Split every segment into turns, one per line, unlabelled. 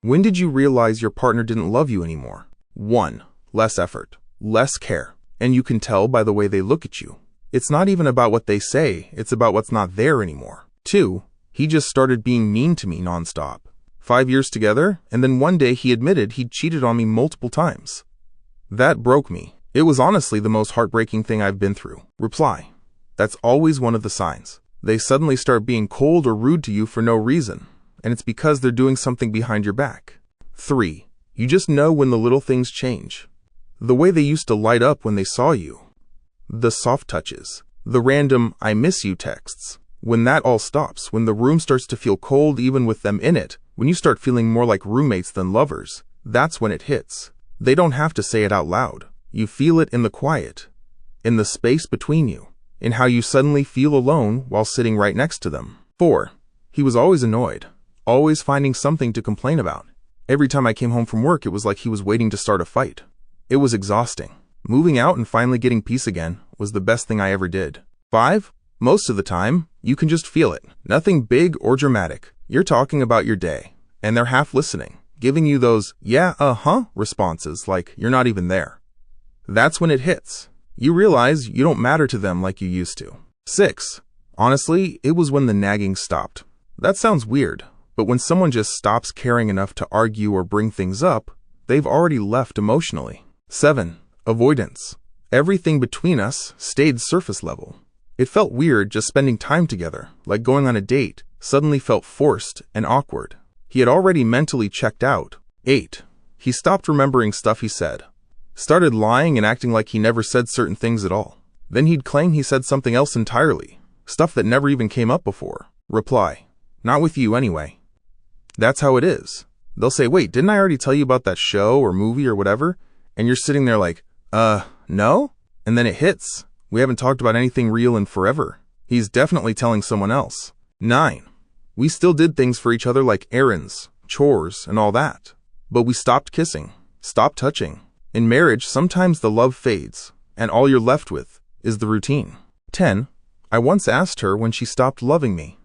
When did you realize your partner didn't love you anymore? 1. Less effort, less care, and you can tell by the way they look at you. It's not even about what they say, it's about what's not there anymore. 2. He just started being mean to me nonstop. 5 years together, and then one day he admitted he'd cheated on me multiple times. That broke me. It was honestly the most heartbreaking thing I've been through. Reply. That's always one of the signs. They suddenly start being cold or rude to you for no reason, and it's because they're doing something behind your back. 3. You just know when the little things change. The way they used to light up when they saw you. The soft touches. The random "I miss you" texts. When that all stops, when the room starts to feel cold even with them in it, when you start feeling more like roommates than lovers, that's when it hits. They don't have to say it out loud. You feel it in the quiet, in the space between you, in how you suddenly feel alone while sitting right next to them. 4. He was always annoyed, always finding something to complain about. Every time I came home from work, it was like he was waiting to start a fight. It was exhausting. Moving out and finally getting peace again was the best thing I ever did. 5. Most of the time, you can just feel it. Nothing big or dramatic. You're talking about your day, and they're half listening, giving you those "yeah, responses like you're not even there. That's when it hits. You realize you don't matter to them like you used to. 6. Honestly, it was when the nagging stopped. That sounds weird, but when someone just stops caring enough to argue or bring things up, they've already left emotionally. 7. Avoidance. Everything between us stayed surface level. It felt weird just spending time together, like going on a date, suddenly felt forced and awkward. He had already mentally checked out. 8. He stopped remembering stuff he said. Started lying and acting like he never said certain things at all. Then he'd claim he said something else entirely, stuff that never even came up before. Reply. Not with you anyway. That's how it is. They'll say, wait, didn't I already tell you about that show or movie or whatever? And you're sitting there like, no? And then it hits. We haven't talked about anything real in forever. He's definitely telling someone else. 9. We still did things for each other like errands, chores, and all that. But we stopped kissing, stopped touching. In marriage, sometimes the love fades, and all you're left with is the routine. 10. I once asked her when she stopped loving me.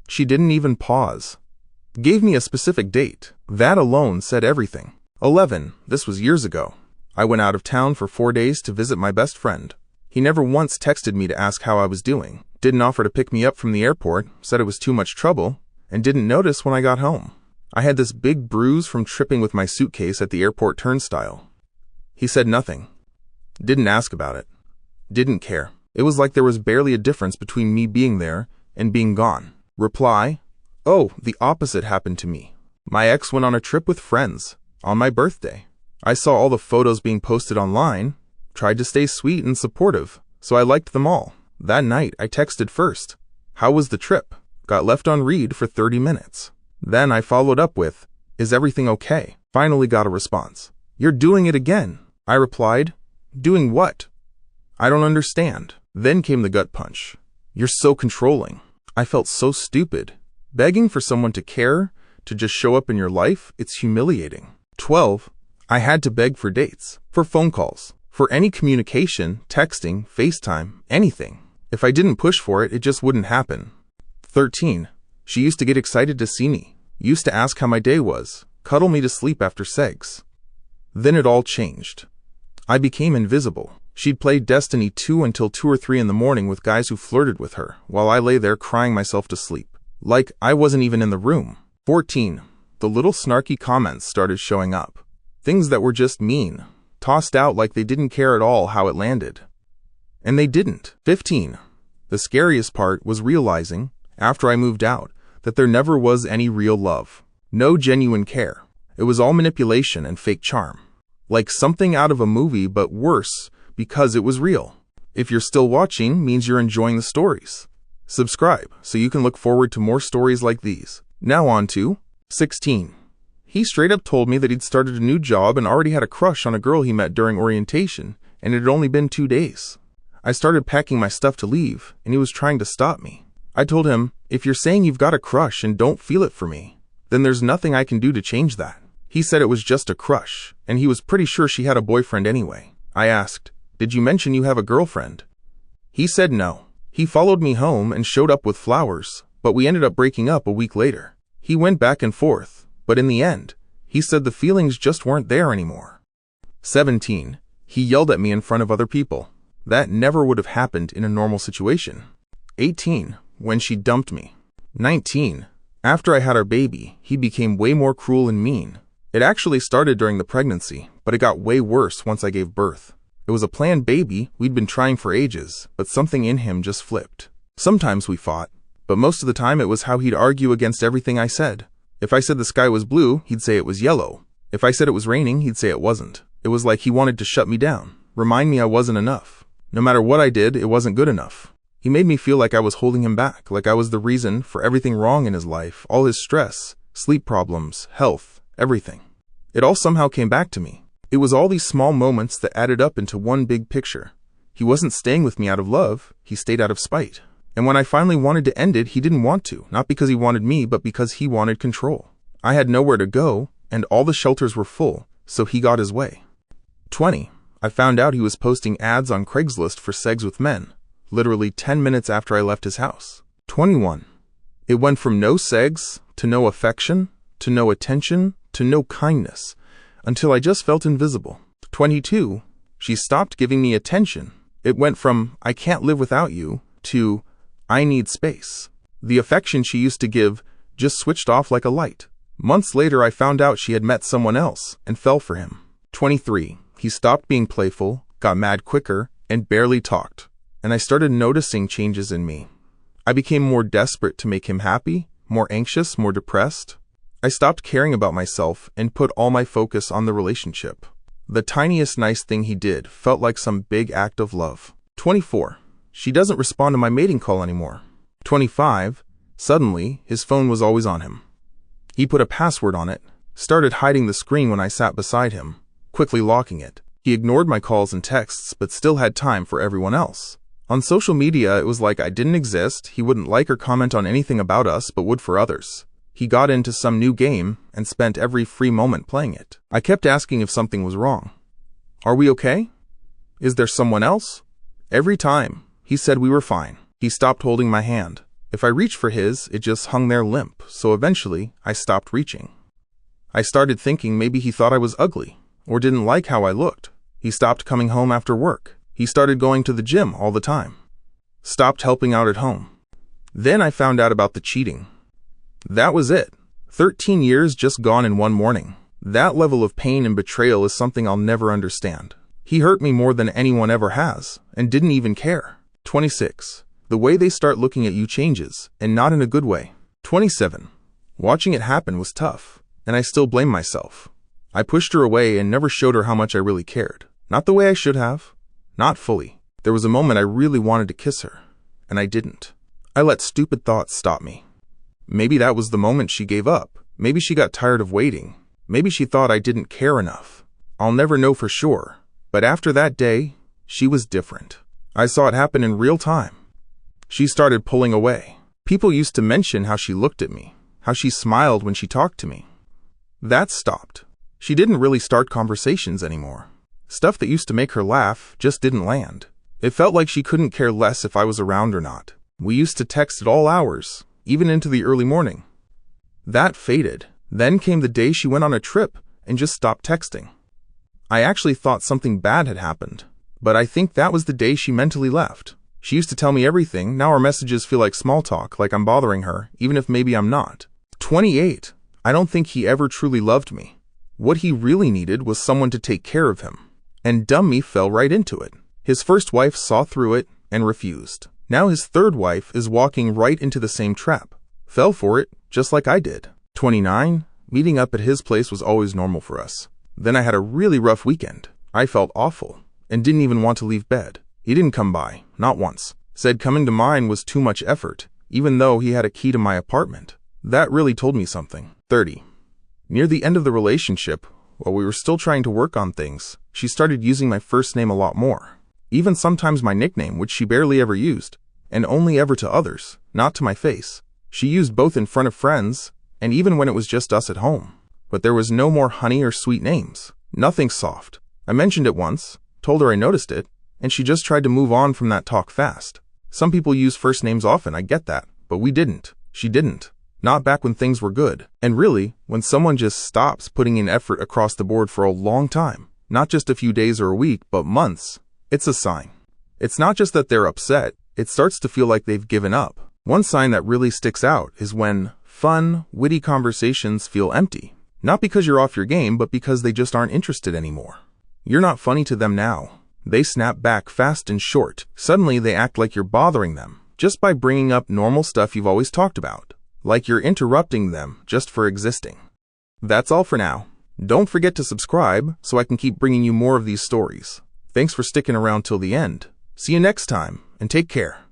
She didn't even pause. Gave me a specific date. That alone said everything. 11. This was years ago. I went out of town for 4 days to visit my best friend. He never once texted me to ask how I was doing, didn't offer to pick me up from the airport, said it was too much trouble, and didn't notice when I got home. I had this big bruise from tripping with my suitcase at the airport turnstile. He said nothing. Didn't ask about it. Didn't care. It was like there was barely a difference between me being there and being gone. Reply. Oh, the opposite happened to me. My ex went on a trip with friends on my birthday. I saw all the photos being posted online, tried to stay sweet and supportive, so I liked them all. That night, I texted first. How was the trip? Got left on read for 30 minutes. Then I followed up with, is everything okay? Finally got a response. You're doing it again. I replied, doing what? I don't understand. Then came the gut punch. You're so controlling. I felt so stupid. Begging for someone to care, to just show up in your life, it's humiliating. 12. I had to beg for dates, for phone calls, for any communication, texting, FaceTime, anything. If I didn't push for it, it just wouldn't happen. 13. She used to get excited to see me, used to ask how my day was, cuddle me to sleep after sex. Then it all changed. I became invisible. She'd play Destiny 2 until 2 or 3 in the morning with guys who flirted with her, while I lay there crying myself to sleep. Like I wasn't even in the room. 14. The little snarky comments started showing up. Things that were just mean, tossed out like they didn't care at all how it landed. And they didn't. 15. The scariest part was realizing, after I moved out, that there never was any real love. No genuine care. It was all manipulation and fake charm. Like something out of a movie, but worse because it was real. If you're still watching, means you're enjoying the stories. Subscribe so you can look forward to more stories like these. Now on to 16. He straight up told me that he'd started a new job and already had a crush on a girl he met during orientation, and it had only been 2 days. I started packing my stuff to leave, and he was trying to stop me. I told him, if you're saying you've got a crush and don't feel it for me, then there's nothing I can do to change that. He said it was just a crush, and he was pretty sure she had a boyfriend anyway. I asked, did you mention you have a girlfriend? He said no. He followed me home and showed up with flowers, but we ended up breaking up a week later. He went back and forth, but in the end, He said the feelings just weren't there anymore. 17. He yelled at me in front of other people. That never would have happened in a normal situation. 18. When she dumped me. 19. After I had our baby, he became way more cruel and mean. It actually started during the pregnancy, but it got way worse once I gave birth. It was a planned baby we'd been trying for ages, but something in him just flipped. Sometimes we fought, but most of the time it was how he'd argue against everything I said. If I said the sky was blue, he'd say it was yellow. If I said it was raining, he'd say it wasn't. It was like he wanted to shut me down, remind me I wasn't enough. No matter what I did, it wasn't good enough. He made me feel like I was holding him back, like I was the reason for everything wrong in his life, all his stress, sleep problems, health, everything. It all somehow came back to me. It was all these small moments that added up into one big picture. He wasn't staying with me out of love, he stayed out of spite. And when I finally wanted to end it, he didn't want to, not because he wanted me, but because he wanted control. I had nowhere to go, and all the shelters were full, so he got his way. 20. I found out he was posting ads on Craigslist for sex with men, literally 10 minutes after I left his house. 21. It went from no sex, to no affection, to no attention, to no kindness, until I just felt invisible. 22. She stopped giving me attention. It went from, I can't live without you, to, I need space. The affection she used to give just switched off like a light. Months later, I found out she had met someone else and fell for him. 23. He stopped being playful, got mad quicker, and barely talked. And I started noticing changes in me. I became more desperate to make him happy, more anxious, more depressed. I stopped caring about myself and put all my focus on the relationship. The tiniest nice thing he did felt like some big act of love. 24. She doesn't respond to my mating call anymore. 25. Suddenly, his phone was always on him. He put a password on it, started hiding the screen when I sat beside him, quickly locking it. He ignored my calls and texts, but still had time for everyone else. On social media, it was like I didn't exist. He wouldn't like or comment on anything about us, but would for others. He got into some new game and spent every free moment playing it. I kept asking if something was wrong. Are we okay? Is there someone else? Every time, he said we were fine. He stopped holding my hand. If I reached for his, it just hung there limp, so eventually, I stopped reaching. I started thinking maybe he thought I was ugly, or didn't like how I looked. He stopped coming home after work. He started going to the gym all the time. Stopped helping out at home. Then I found out about the cheating. That was it. 13 years just gone in one morning. That level of pain and betrayal is something I'll never understand. He hurt me more than anyone ever has, and didn't even care. 26. The way they start looking at you changes, and not in a good way. 27. Watching it happen was tough, and I still blame myself. I pushed her away and never showed her how much I really cared. Not the way I should have. Not fully. There was a moment I really wanted to kiss her, and I didn't. I let stupid thoughts stop me. Maybe that was the moment she gave up. Maybe she got tired of waiting. Maybe she thought I didn't care enough. I'll never know for sure. But after that day, she was different. I saw it happen in real time. She started pulling away. People used to mention how she looked at me, how she smiled when she talked to me. That stopped. She didn't really start conversations anymore. Stuff that used to make her laugh just didn't land. It felt like she couldn't care less if I was around or not. We used to text at all hours, even into the early morning. That faded. Then came the day she went on a trip and just stopped texting. I actually thought something bad had happened, but I think that was the day she mentally left. She used to tell me everything. Now our messages feel like small talk, like I'm bothering her, even if maybe I'm not. 28. I don't think he ever truly loved me. What he really needed was someone to take care of him. And dumb me fell right into it. His first wife saw through it and refused. Now his third wife is walking right into the same trap. Fell for it, just like I did. 29. Meeting up at his place was always normal for us. Then I had a really rough weekend. I felt awful and didn't even want to leave bed. He didn't come by, not once. Said coming to mine was too much effort, even though he had a key to my apartment. That really told me something. 30. Near the end of the relationship, while we were still trying to work on things, she started using my first name a lot more. Even sometimes my nickname, which she barely ever used, and only ever to others, not to my face. She used both in front of friends, and even when it was just us at home. But there was no more honey or sweet names. Nothing soft. I mentioned it once, told her I noticed it, and she just tried to move on from that talk fast. Some people use first names often, I get that, but we didn't. She didn't. not back when things were good. And really, when someone just stops putting in effort across the board for a long time, not just a few days or a week, but months, it's a sign. It's not just that they're upset, it starts to feel like they've given up. One sign that really sticks out is when fun, witty conversations feel empty. Not because you're off your game, but because they just aren't interested anymore. You're not funny to them now. They snap back fast and short. Suddenly they act like you're bothering them, just by bringing up normal stuff you've always talked about. Like you're interrupting them just for existing. That's all for now. Don't forget to subscribe so I can keep bringing you more of these stories. Thanks for sticking around till the end. See you next time, and take care.